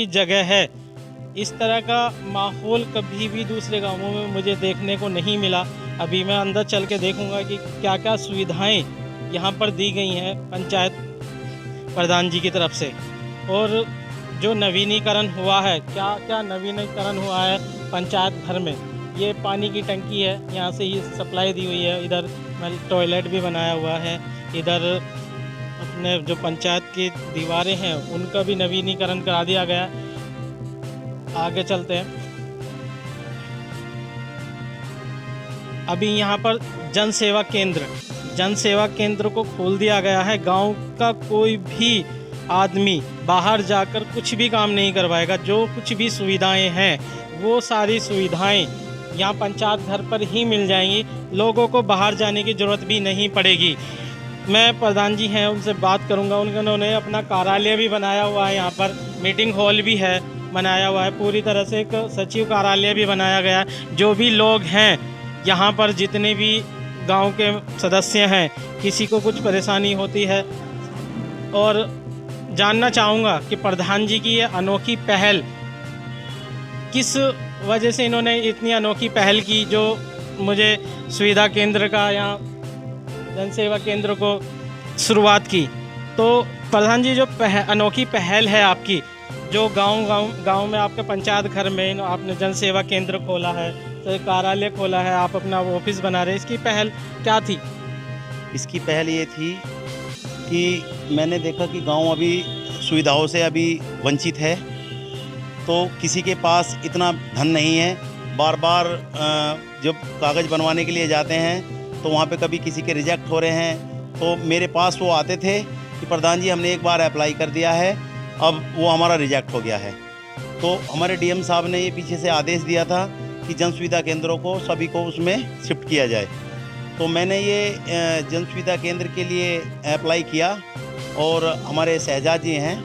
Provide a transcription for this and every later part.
की जगह है। इस तरह का माहौल कभी भी दूसरे गाँवों में मुझे देखने को नहीं मिला। अभी मैं अंदर चल के देखूंगा कि क्या क्या सुविधाएं यहाँ पर दी गई हैं पंचायत प्रधान जी की तरफ से, और जो नवीनीकरण हुआ है, क्या क्या नवीनीकरण हुआ है पंचायत घर में। ये पानी की टंकी है, यहाँ से ही सप्लाई दी हुई है। इधर टॉयलेट भी बनाया हुआ है। इधर अपने जो पंचायत की दीवारें हैं उनका भी नवीनीकरण करा दिया गया। आगे चलते हैं। अभी यहाँ पर जन सेवा केंद्र को खोल दिया गया है। गांव का कोई भी आदमी बाहर जाकर कुछ भी काम नहीं करवाएगा। जो कुछ भी सुविधाएं हैं वो सारी सुविधाएं यहाँ पंचायत घर पर ही मिल जाएंगी। लोगों को बाहर जाने की ज़रूरत भी नहीं पड़ेगी। मैं प्रधान जी हैं उनसे बात करूंगा। उन्होंने अपना कार्यालय भी बनाया हुआ है, यहाँ पर मीटिंग हॉल भी है बनाया हुआ है। पूरी तरह से एक सचिव कार्यालय भी बनाया गया है। जो भी लोग हैं यहाँ पर, जितने भी गांव के सदस्य हैं, किसी को कुछ परेशानी होती है, और जानना चाहूँगा कि प्रधान जी की ये अनोखी पहल किस वजह से इन्होंने इतनी अनोखी पहल की, जो मुझे सुविधा केंद्र का या जन सेवा केंद्र को शुरुआत की। तो प्रधान जी, जो अनोखी पहल है आपकी, जो गांव में आपके पंचायत घर में आपने जन सेवा केंद्र खोला है, तो कार्यालय खोला है, आप अपना ऑफिस बना रहे हैं, इसकी पहल क्या थी? इसकी पहल ये थी कि मैंने देखा कि गांव अभी सुविधाओं से अभी वंचित है। तो किसी के पास इतना धन नहीं है। बार बार जब कागज़ बनवाने के लिए जाते हैं तो वहाँ पे कभी किसी के रिजेक्ट हो रहे हैं। तो मेरे पास वो आते थे कि प्रधान जी, हमने एक बार अप्लाई कर दिया है, अब वो हमारा रिजेक्ट हो गया है। तो हमारे डीएम साहब ने ये पीछे से आदेश दिया था कि जन सुविधा केंद्रों को सभी को उसमें शिफ्ट किया जाए। तो मैंने ये जन सुविधा केंद्र के लिए अप्लाई किया, और हमारे शहजाद जी हैं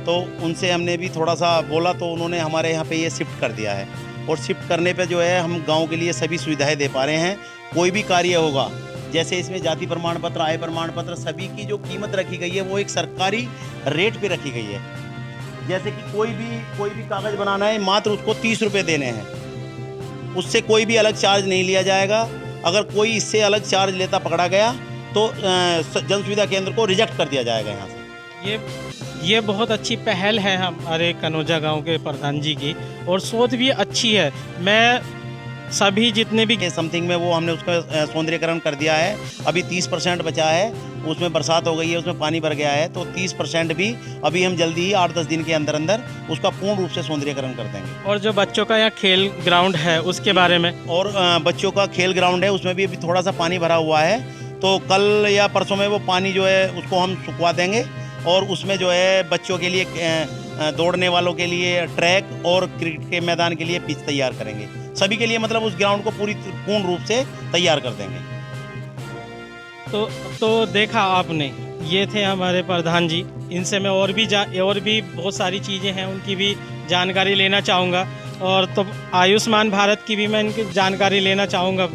तो उनसे हमने भी थोड़ा सा बोला, तो उन्होंने हमारे यहाँ पे ये शिफ्ट कर दिया है। और शिफ्ट करने पे जो है हम गांव के लिए सभी सुविधाएं दे पा रहे हैं। कोई भी कार्य होगा, जैसे इसमें जाति प्रमाण पत्र, आय प्रमाण पत्र, सभी की जो कीमत रखी गई है वो एक सरकारी रेट पे रखी गई है। जैसे कि कोई भी कागज़ बनाना है, मात्र उसको 30 रुपये देने हैं, उससे कोई भी अलग चार्ज नहीं लिया जाएगा। अगर कोई इससे अलग चार्ज लेता पकड़ा गया तो जन सुविधा केंद्र को रिजेक्ट कर दिया जाएगा यहाँ से। ये बहुत अच्छी पहल है हमारे कनौजा गांव के प्रधान जी की, और सोच भी अच्छी है। मैं सभी जितने भी समथिंग में वो हमने उसका सौंदर्यीकरण कर दिया है। अभी 30% बचा है, उसमें बरसात हो गई है, उसमें पानी भर गया है, तो 30% भी अभी हम जल्दी ही 8-10 दिन के अंदर अंदर उसका पूर्ण रूप से सौंदर्यीकरण कर देंगे। और जो बच्चों का यहाँ खेल ग्राउंड है उसके बारे में, और बच्चों का खेल ग्राउंड है, उसमें भी अभी थोड़ा सा पानी भरा हुआ है। तो कल या परसों में वो पानी जो है उसको हम सुखवा देंगे, और उसमें जो है बच्चों के लिए, दौड़ने वालों के लिए ट्रैक, और क्रिकेट के मैदान के लिए पिच तैयार करेंगे। सभी के लिए मतलब उस ग्राउंड को पूर्ण रूप से तैयार कर देंगे। तो देखा आपने, ये थे हमारे प्रधान जी। इनसे मैं और भी बहुत सारी चीज़ें हैं उनकी भी जानकारी लेना चाहूँगा। और तो आयुष्मान भारत की भी मैं इनकी जानकारी लेना चाहूँगा।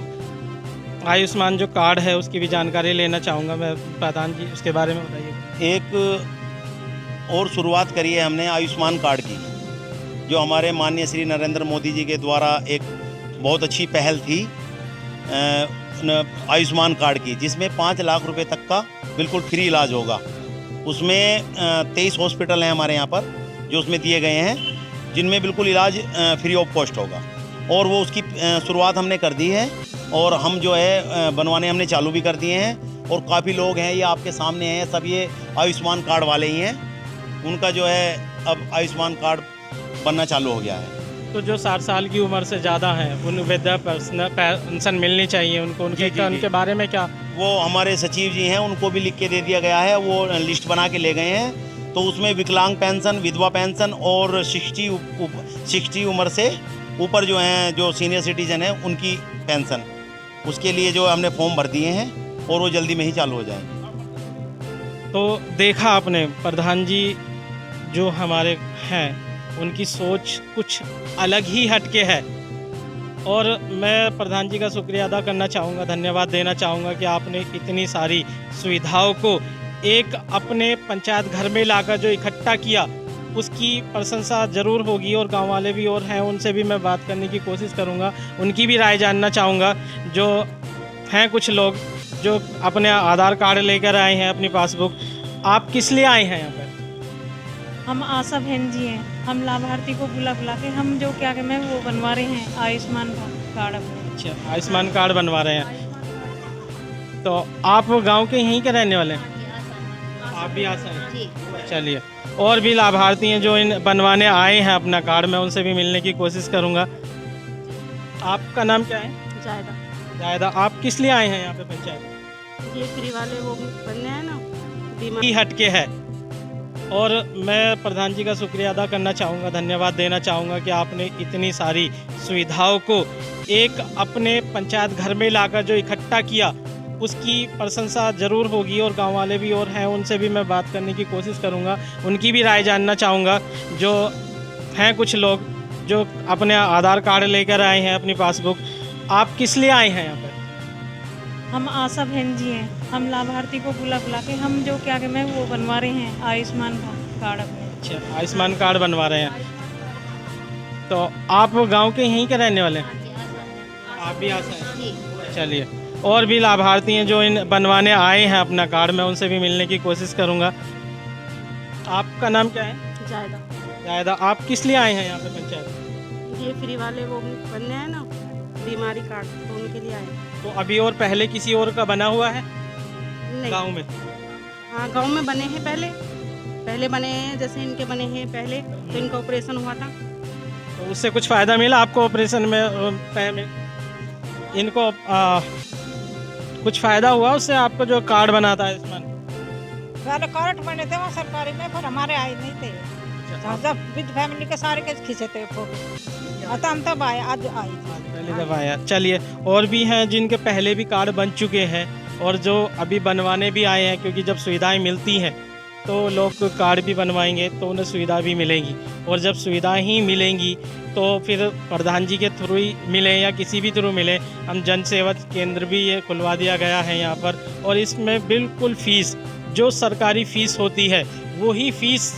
आयुष्मान जो कार्ड है उसकी भी जानकारी लेना चाहूँगा मैं। प्रधान जी, उसके बारे में बताइए। एक और शुरुआत करी है हमने आयुष्मान कार्ड की, जो हमारे माननीय श्री नरेंद्र मोदी जी के द्वारा एक बहुत अच्छी पहल थी आयुष्मान कार्ड की, जिसमें 5 लाख रुपए तक का बिल्कुल फ्री इलाज होगा। उसमें 23 हॉस्पिटल हैं हमारे यहाँ पर जो उसमें दिए गए हैं, जिनमें बिल्कुल इलाज फ्री ऑफ कॉस्ट होगा। और वो उसकी शुरुआत हमने कर दी है, और हम जो है बनवाने हमने चालू भी कर दिए हैं। और काफ़ी लोग हैं, ये आपके सामने हैं, सब ये आयुष्मान कार्ड वाले ही हैं। उनका जो है अब आयुष्मान कार्ड बनना चालू हो गया है। तो जो 60 साल की उम्र से ज़्यादा हैं उन वृद्धा पेंशन मिलनी चाहिए उनको, उनके बारे में क्या? वो हमारे सचिव जी हैं, उनको भी लिख के दे दिया गया है, वो लिस्ट बना के ले गए हैं। तो उसमें विकलांग पेंशन, विधवा पेंशन, और 60 उम्र से ऊपर जो हैं, जो सीनियर सिटीजन हैं, उनकी पेंशन, उसके लिए जो हमने फॉर्म भर दिए हैं, और वो जल्दी में ही चालू हो जाएंगे। तो देखा आपने, प्रधान जी जो हमारे हैं उनकी सोच कुछ अलग ही हटके है। और मैं प्रधान जी का शुक्रिया अदा करना चाहूँगा, धन्यवाद देना चाहूँगा कि आपने इतनी सारी सुविधाओं को एक अपने पंचायत घर में लाकर जो इकट्ठा किया, उसकी प्रशंसा ज़रूर होगी और गांव वाले भी और हैं, उनसे भी मैं बात करने की कोशिश करूंगा, उनकी भी राय जानना चाहूँगा। जो हैं कुछ लोग जो अपने आधार कार्ड लेकर आए हैं, अपनी पासबुक, आप किस लिए आए हैं यहाँ पर? हम आशा बहन जी हैं। हम लाभार्थी को बुला बुला के हम जो क्या कहते हैं वो बनवा रहे हैं आयुष्मान कार्ड अपने। अच्छा, आयुष्मान कार्ड बनवा रहे हैं। तो आप गांव के यहीं के रहने वाले हैं? आप भी आशा हैं? चलिए, और भी लाभार्थी हैं जो इन बनवाने आए हैं अपना कार्ड, मैं उनसे भी मिलने की कोशिश करूंगा। आपका नाम क्या है? जायदा जायदा, आप किस लिए आए हैं यहाँ पे पंचायत? ये फ्री वाले वो बनने हैं ना बीमा। ही हटके है, और मैं प्रधान जी का शुक्रिया अदा करना चाहूँगा, धन्यवाद देना चाहूँगा कि आपने इतनी सारी सुविधाओं को एक अपने पंचायत घर में लाकर जो इकट्ठा किया, उसकी प्रशंसा ज़रूर होगी और गांव वाले भी और हैं, उनसे भी मैं बात करने की कोशिश करूंगा, उनकी भी राय जानना चाहूँगा। जो हैं कुछ लोग जो अपने आधार कार्ड लेकर आए हैं, अपनी पासबुक, आप किस लिए आए हैं यहाँ पर? हम आशा बहन जी हैं। हम लाभार्थी को बुला बुला के हम जो क्या कहते हैं वो बनवा रहे हैं आयुष्मान कार्ड अपने। अच्छा, आयुष्मान कार्ड बनवा रहे हैं। तो आप गांव के यहीं के रहने वाले हैं? आप भी आशा हैं? चलिए, और भी लाभार्थी हैं जो इन बनवाने आए हैं अपना कार्ड, मैं उनसे भी मिलने की कोशिश करूंगा। आपका नाम क्या है? जायदा जायदा, आप किस लिए आए हैं यहाँ पे पंचायत? ये फ्री वाले वो बनने हैं ना बीमारी कार्ड, तो उनके लिए आए। तो अभी और पहले किसी और का बना हुआ है नहीं, गांव में? हाँ गांव में बने हैं, पहले बने हैं, जैसे इनके बने हैं पहले, तो इनका ऑपरेशन हुआ था। तो उससे कुछ फ़ायदा मिला आपको ऑपरेशन में? पैर में इनको कुछ फ़ायदा हुआ उससे? आपको जो कार्ड बना था आयुष्मान पहले कार्ड बने थे वहाँ सरकारी में, पर हमारे आए नहीं थे। जब विद फैमिली के सारे के खींचे थे फोटो, तो हम तब आए, आज आए। पहले दफा आया। चलिए, और भी हैं जिनके पहले भी कार्ड बन चुके हैं और जो अभी बनवाने भी आए हैं, क्योंकि जब सुविधाएं मिलती हैं तो लोग कार्ड भी बनवाएंगे तो उन्हें सुविधा भी मिलेंगी, और जब सुविधाएं ही मिलेंगी तो फिर प्रधान जी के थ्रू ही मिले या किसी भी थ्रू मिले। हम जन सेवा केंद्र भी ये खुलवा दिया गया है यहाँ पर, और इसमें बिल्कुल फ़ीस जो सरकारी फ़ीस होती है वही फ़ीस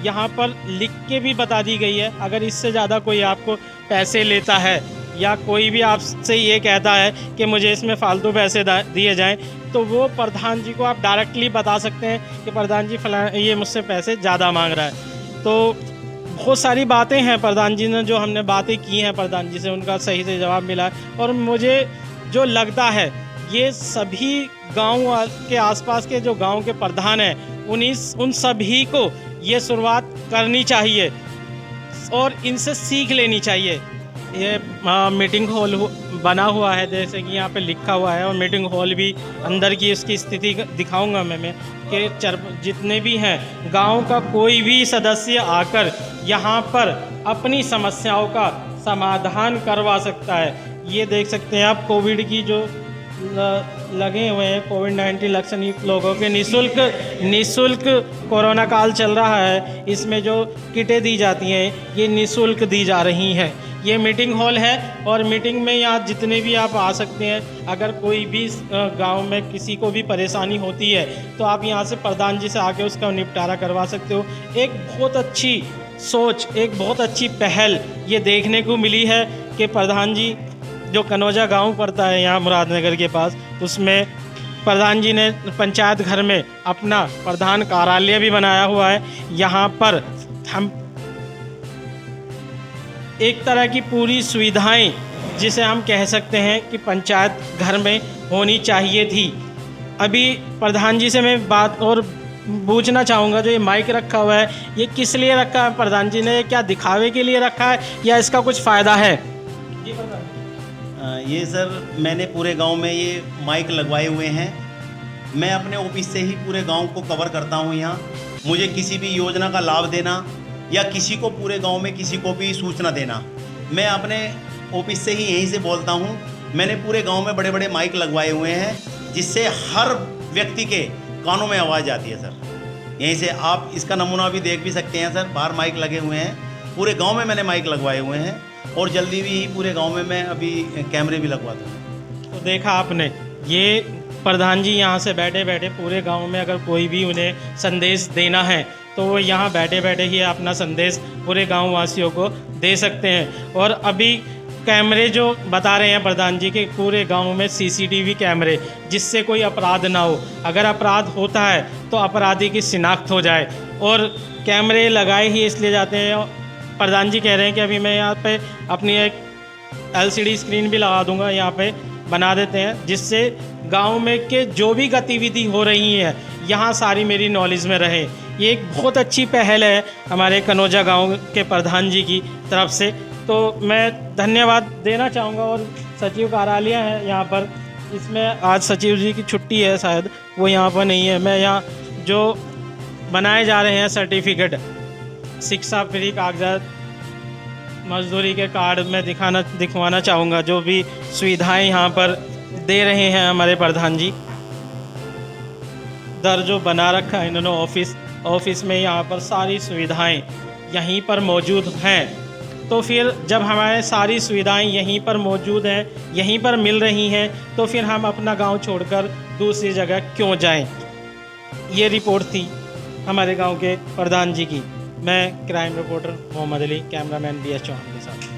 यहाँ पर लिख के भी बता दी गई है। अगर इससे ज़्यादा कोई आपको पैसे लेता है या कोई भी आपसे ये कहता है कि मुझे इसमें फ़ालतू पैसे दिए जाएं, तो वो प्रधान जी को आप डायरेक्टली बता सकते हैं कि प्रधान जी ये मुझसे पैसे ज़्यादा मांग रहा है। तो बहुत सारी बातें हैं प्रधान जी ने, जो हमने बातें की हैं प्रधान जी से, उनका सही से जवाब मिला है। और मुझे जो लगता है ये सभी गाँव के आसपास के जो गाँव के प्रधान हैं उन सभी को ये शुरुआत करनी चाहिए और इनसे सीख लेनी चाहिए। ये मीटिंग हॉल बना हुआ है, जैसे कि यहाँ पे लिखा हुआ है, और मीटिंग हॉल भी अंदर की उसकी स्थिति दिखाऊंगा मैं कि जितने भी हैं गांव का कोई भी सदस्य आकर यहाँ पर अपनी समस्याओं का समाधान करवा सकता है। ये देख सकते हैं आप, कोविड की जो लगे हुए हैं, कोविड-19 लक्षण लोगों के निःशुल्क कोरोना काल चल रहा है, इसमें जो किटें दी जाती हैं ये निःशुल्क दी जा रही हैं। ये मीटिंग हॉल है और मीटिंग में यहाँ जितने भी आप आ सकते हैं। अगर कोई भी गांव में किसी को भी परेशानी होती है तो आप यहाँ से प्रधान जी से आके उसका निपटारा करवा सकते हो। एक बहुत अच्छी सोच, एक बहुत अच्छी पहल ये देखने को मिली है कि प्रधान जी जो कनौजा गांव पड़ता है यहाँ मुरादनगर के पास, उसमें प्रधान जी ने पंचायत घर में अपना प्रधान कार्यालय भी बनाया हुआ है। यहाँ पर हम एक तरह की पूरी सुविधाएं जिसे हम कह सकते हैं कि पंचायत घर में होनी चाहिए थी। अभी प्रधान जी से मैं बात और पूछना चाहूँगा, जो ये माइक रखा हुआ है ये किस लिए रखा है प्रधान जी ने? ये क्या दिखावे के लिए रखा है या इसका कुछ फ़ायदा है? ये सर मैंने पूरे गांव में ये माइक लगवाए हुए हैं। मैं अपने ऑफिस से ही पूरे गांव को कवर करता हूं। यहाँ मुझे किसी भी योजना का लाभ देना या किसी को पूरे गांव में किसी को भी सूचना देना, मैं अपने ऑफिस से ही यहीं से बोलता हूं। मैंने पूरे गांव में बड़े बड़े माइक लगवाए हुए हैं जिससे हर व्यक्ति के कानों में आवाज़ जाती है सर। यहीं से आप इसका नमूना भी देख भी सकते हैं सर, बाहर माइक लगे हुए हैं। पूरे गाँव में मैंने माइक लगवाए हुए हैं और जल्दी भी पूरे गांव में मैं अभी कैमरे भी लगवा दूँ। तो देखा आपने, ये प्रधान जी यहाँ से बैठे बैठे पूरे गांव में अगर कोई भी उन्हें संदेश देना है तो वो यहाँ बैठे बैठे ही अपना संदेश पूरे गाँव वासियों को दे सकते हैं। और अभी कैमरे जो बता रहे हैं प्रधान जी के पूरे गांव में सीसीटीवी कैमरे, जिससे कोई अपराध ना हो, अगर अपराध होता है तो अपराधी की शिनाख्त हो जाए। और कैमरे लगाए ही इसलिए जाते हैं, प्रधान जी कह रहे हैं कि अभी मैं यहाँ पे अपनी एक LCD स्क्रीन भी लगा दूंगा, यहाँ पे बना देते हैं, जिससे गांव में के जो भी गतिविधि हो रही है यहाँ सारी मेरी नॉलेज में रहे। ये एक बहुत अच्छी पहल है हमारे कनौजा गांव के प्रधान जी की तरफ से, तो मैं धन्यवाद देना चाहूँगा। और सचिव कार्यालय है यहाँ पर, इसमें आज सचिव जी की छुट्टी है शायद, वो यहाँ पर नहीं है। मैं यहाँ जो बनाए जा रहे हैं सर्टिफिकेट, शिक्षा फ्री कागजात, मजदूरी के कार्ड में दिखवाना चाहूँगा, जो भी सुविधाएं यहाँ पर दे रहे हैं हमारे प्रधान जी। दर जो बना रखा है इन्होंने ऑफिस में, यहाँ पर सारी सुविधाएं यहीं पर मौजूद हैं। तो फिर जब हमारे सारी सुविधाएं यहीं पर मौजूद हैं, यहीं पर मिल रही हैं, तो फिर हम अपना गांव छोड़कर दूसरी जगह क्यों जाएं। ये रिपोर्ट थी हमारे गांव के प्रधान जी की। मैं crime reporter Mohammed Ali, cameraman BS Chauhan के साथ।